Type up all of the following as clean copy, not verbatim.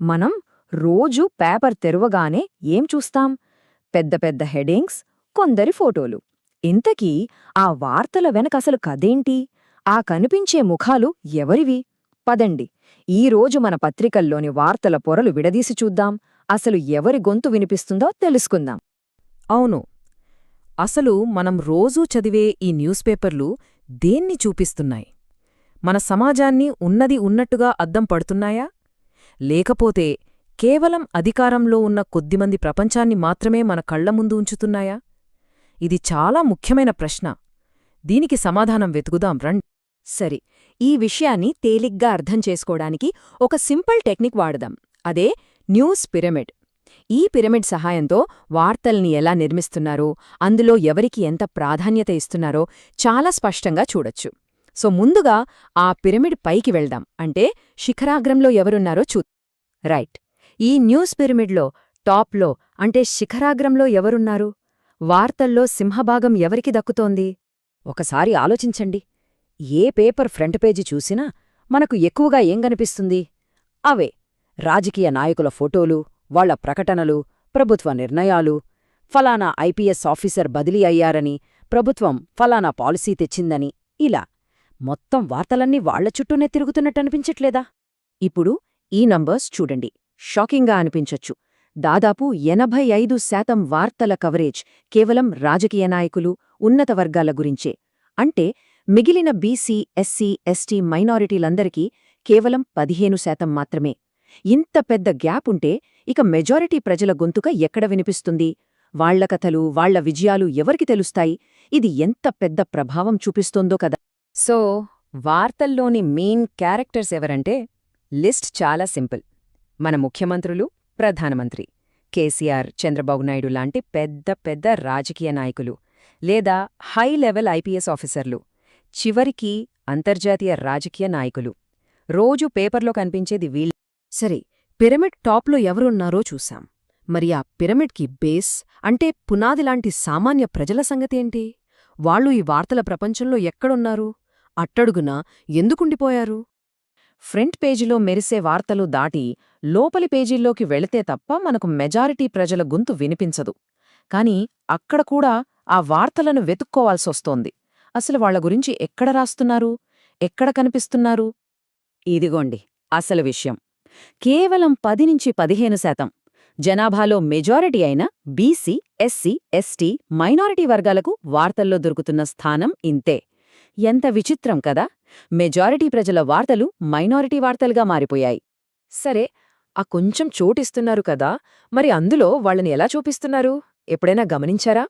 మనం రోజూ పేపర్ తెరవగానే ఏం చూస్తాం? పెద్ద పెద్ద హెడింగ్స్, కొందరి ఫోటోలు. ఇంతకీ ఆ వార్తల వెనకసలు కథేంటి? ఆ కనిపించే ముఖాలు ఎవరివి? పదండి, ఈరోజు మన పత్రికల్లోని వార్తల పొరలు విడదీసి చూద్దాం. అసలు ఎవరి గొంతు వినిపిస్తుందో తెలుసుకుందాం. అవును. అసలు మనం రోజూ చదివే ఈ న్యూస్ పేపర్లు దేన్ని చూపిస్తున్నాయి? మన సమాజాన్ని ఉన్నది ఉన్నట్టుగా అద్దం పడుతున్నాయా? లేకపోతే కేవలం అధికారంలో ఉన్న కొద్దిమంది ప్రపంచాన్ని మాత్రమే మన కళ్ల ముందు ఉంచుతున్నాయా? ఇది చాలా ముఖ్యమైన ప్రశ్న. దీనికి సమాధానం వెతుకుదాం రండి. సరే, ఈ విషయాన్ని తేలిగ్గా అర్థం చేసుకోవడానికి ఒక సింపుల్ టెక్నిక్ వాడదాం. అదే న్యూస్ పిరమిడ్. ఈ పిరమిడ్ సహాయంతో వార్తల్ని ఎలా నిర్మిస్తున్నారో, అందులో ఎవరికి ఎంత ప్రాధాన్యత ఇస్తున్నారో చాలా స్పష్టంగా చూడొచ్చు. సో ముందుగా ఆ పిరమిడ్ పైకి వెళ్దాం. అంటే శిఖరాగ్రంలో ఎవరున్నారో రైట్. ఈ న్యూస్ పిరమిడ్లో టాప్లో అంటే శిఖరాగ్రంలో ఎవరున్నారు? వార్తల్లో సింహభాగం ఎవరికి దక్కుతోంది? ఒకసారి ఆలోచించండి. ఏ పేపర్ ఫ్రంట్ పేజీ చూసినా మనకు ఎక్కువగా ఏం కనిపిస్తుంది? అవే రాజకీయ నాయకుల ఫోటోలు, వాళ్ల ప్రకటనలు, ప్రభుత్వ నిర్ణయాలు. ఫలానా ఐపీఎస్ ఆఫీసర్ బదిలీ అయ్యారని, ప్రభుత్వం ఫలానా పాలసీ తెచ్చిందని. ఇలా మొత్తం వార్తలన్నీ వాళ్ల చుట్టూనే తిరుగుతున్నట్టనిపించట్లేదా? ఇప్పుడు ఈ నంబర్స్ చూడండి. షాకింగ్గా అనిపించొచ్చు. దాదాపు 85% వార్తల కవరేజ్ కేవలం రాజకీయ నాయకులు, ఉన్నత వర్గాల గురించే. అంటే మిగిలిన బీసీ, ఎస్సీ, ఎస్టీ మైనారిటీలందరికీ కేవలం 15% మాత్రమే. ఇంత పెద్ద గ్యాప్ ఉంటే ఇక మెజారిటీ ప్రజల గొంతుక ఎక్కడ వినిపిస్తుంది? వాళ్ల కథలు, వాళ్ల విజయాలు ఎవరికి తెలుస్తాయి? ఇది ఎంత పెద్ద ప్రభావం చూపిస్తోందో కదా. సో వార్తల్లోని మెయిన్ క్యారెక్టర్స్ ఎవరంటే లిస్ట్ చాలా సింపుల్. మన ముఖ్యమంత్రులు, ప్రధానమంత్రి, కేసీఆర్, చంద్రబాబు నాయుడు లాంటి పెద్ద పెద్ద రాజకీయ నాయకులు, లేదా హై లెవెల్ ఐపీఎస్ ఆఫీసర్లు, చివరికి అంతర్జాతీయ రాజకీయ నాయకులు. రోజూ పేపర్లో కనిపించేది వీళ్ళే. సరే, పిరమిడ్ టాప్లో ఎవరున్నారో చూశాం. మరి ఆ పిరమిడ్కి బేస్ అంటే పునాదిలాంటి సామాన్య ప్రజల సంగతేంటి? వాళ్ళు ఈ వార్తల ప్రపంచంలో ఎక్కడున్నారు? అట్టడుగున ఎందుకుండిపోయారు? ఫ్రంట్ పేజీలో మెరిసే వార్తలు దాటి లోపలి పేజీల్లోకి వెళితే తప్ప మనకు మెజారిటీ ప్రజల గొంతు వినిపించదు. కాని అక్కడ కూడా ఆ వార్తలను వెతుక్కోవాల్సొస్తోంది. అసలు వాళ్ల గురించి ఎక్కడ రాస్తున్నారు? ఎక్కడ కనిపిస్తున్నారు? ఇదిగోండి అసలు విషయం. కేవలం 10-15% జనాభాలో మెజారిటీ అయిన బీసీ, ఎస్సీ, ఎస్టీ, మైనారిటీ వర్గాలకు వార్తల్లో దొరుకుతున్న స్థానం ఇంతే. ఎంత విచిత్రం కదా! మెజారిటీ ప్రజల వార్తలు మైనారిటీ వార్తలుగా మారిపోయాయి. సరే, ఆ కొంచెం చోటిస్తున్నారు కదా, మరి అందులో వాళ్ళని ఎలా చూపిస్తున్నారు? ఎప్పుడైనా గమనించారా?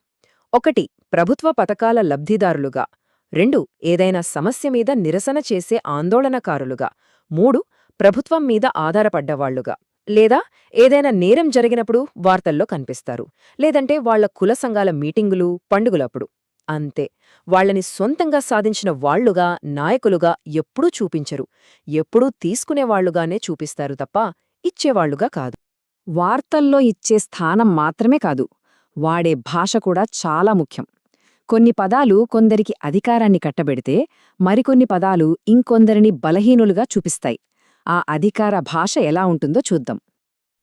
1 ప్రభుత్వ పథకాల లబ్ధిదారులుగా, 2 ఏదైనా సమస్య మీద నిరసన చేసే ఆందోళనకారులుగా, 3 ప్రభుత్వం మీద ఆధారపడ్డవాళ్లుగా, లేదా ఏదైనా నేరం జరిగినప్పుడు వార్తల్లో కనిపిస్తారు, లేదంటే వాళ్ల కుల సంఘాల మీటింగులు, పండుగలప్పుడు. అంతే. వాళ్లని సొంతంగా సాధించిన వాళ్లుగా, నాయకులుగా ఎప్పుడూ చూపించరు. ఎప్పుడూ తీసుకునేవాళ్లుగానే చూపిస్తారు తప్ప ఇచ్చేవాళ్లుగా కాదు. వార్తల్లో ఇచ్చే స్థానం మాత్రమే కాదు, వాడే భాష కూడా చాలా ముఖ్యం. కొన్ని పదాలు కొందరికి అధికారాన్ని కట్టబెడితే, మరికొన్ని పదాలు ఇంకొందరిని బలహీనులుగా చూపిస్తాయి. ఆ అధికార భాష ఎలా ఉంటుందో చూద్దాం.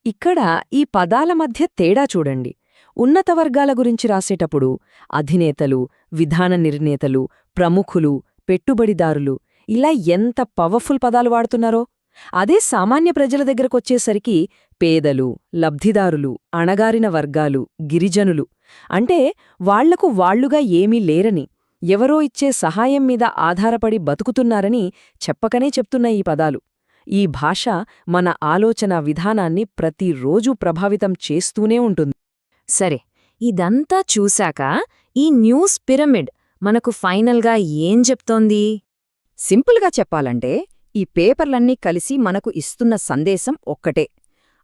ఇక్కడ ఈ పదాల మధ్య తేడా చూడండి. ఉన్నత వర్గాల గురించి రాసేటప్పుడు అధినేతలు, విధాన నిర్ణేతలు, ప్రముఖులు, పెట్టుబడిదారులు ఇలా ఎంత పవర్ఫుల్ పదాలు వాడుతున్నారో, అదే సామాన్య ప్రజల దగ్గరకొచ్చేసరికి పేదలు, లబ్ధిదారులు, అణగారిన వర్గాలు, గిరిజనులు అంటే వాళ్లకు వాళ్లుగా ఏమీ లేరని, ఎవరో ఇచ్చే సహాయం మీద ఆధారపడి బతుకుతున్నారని చెప్పకనే చెప్తున్న ఈ పదాలు. ఈ భాష మన ఆలోచన విధానాన్ని ప్రతిరోజూ ప్రభావితం చేస్తూనే ఉంటుంది. సరే, ఇదంతా చూశాక ఈ న్యూస్ పిరమిడ్ మనకు ఫైనల్గా ఏం చెప్తోంది? సింపుల్గా చెప్పాలంటే ఈ పేపర్లన్నీ కలిసి మనకు ఇస్తున్న సందేశం ఒక్కటే: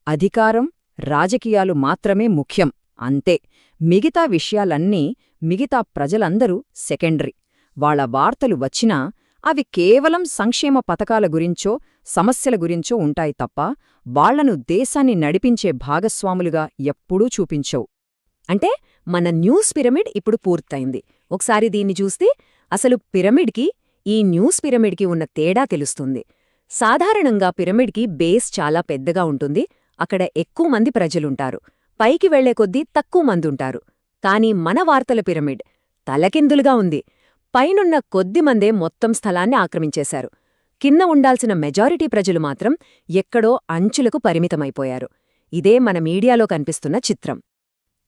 అధికారం, రాజకీయాలు మాత్రమే ముఖ్యం, అంతే. మిగతా విషయాలన్నీ, మిగతా ప్రజలందరూ సెకండరీ. వాళ్ల వార్తలు వచ్చినా అవి కేవలం సంక్షేమ పథకాల గురించో, సమస్యల గురించో ఉంటాయి తప్ప వాళ్లను దేశాన్ని నడిపించే భాగస్వాములుగా ఎప్పుడూ చూపించవు. అంటే మన న్యూస్ పిరమిడ్ ఇప్పుడు పూర్తయింది. ఒకసారి దీన్ని చూస్తే అసలు పిరమిడ్కి, ఈ న్యూస్ పిరమిడ్కి ఉన్న తేడా తెలుస్తుంది. సాధారణంగా పిరమిడ్కి బేస్ చాలా పెద్దగా ఉంటుంది, అక్కడ ఎక్కువ మంది ప్రజలుంటారు. పైకి వెళ్లే కొద్దీ తక్కువ మందుంటారు. కాని మన వార్తల పిరమిడ్ తలకిందులుగా ఉంది. పైనున్న కొద్దిమందే మొత్తం స్థలాన్ని ఆక్రమించేశారు. కింద ఉండాల్సిన మెజారిటీ ప్రజలు మాత్రం ఎక్కడో అంచులకు పరిమితమైపోయారు. ఇదే మన మీడియాలో కనిపిస్తున్న చిత్రం.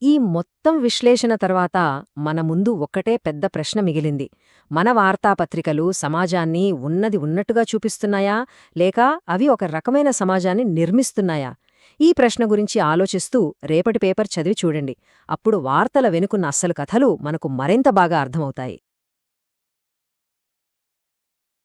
ఈ మొత్తం విశ్లేషణ తర్వాత మన ముందు ఒక్కటే పెద్ద ప్రశ్న మిగిలింది. మన వార్తాపత్రికలు సమాజాన్ని ఉన్నది ఉన్నట్టుగా చూపిస్తున్నాయా, లేక అవి ఒక రకమైన సమాజాన్ని నిర్మిస్తున్నాయా? ఈ ప్రశ్న గురించి ఆలోచిస్తూ రేపటి పేపర్ చదివి చూడండి. అప్పుడు వార్తల వెనుకున్న అస్సలు కథలు మనకు మరింత బాగా అర్థమవుతాయి.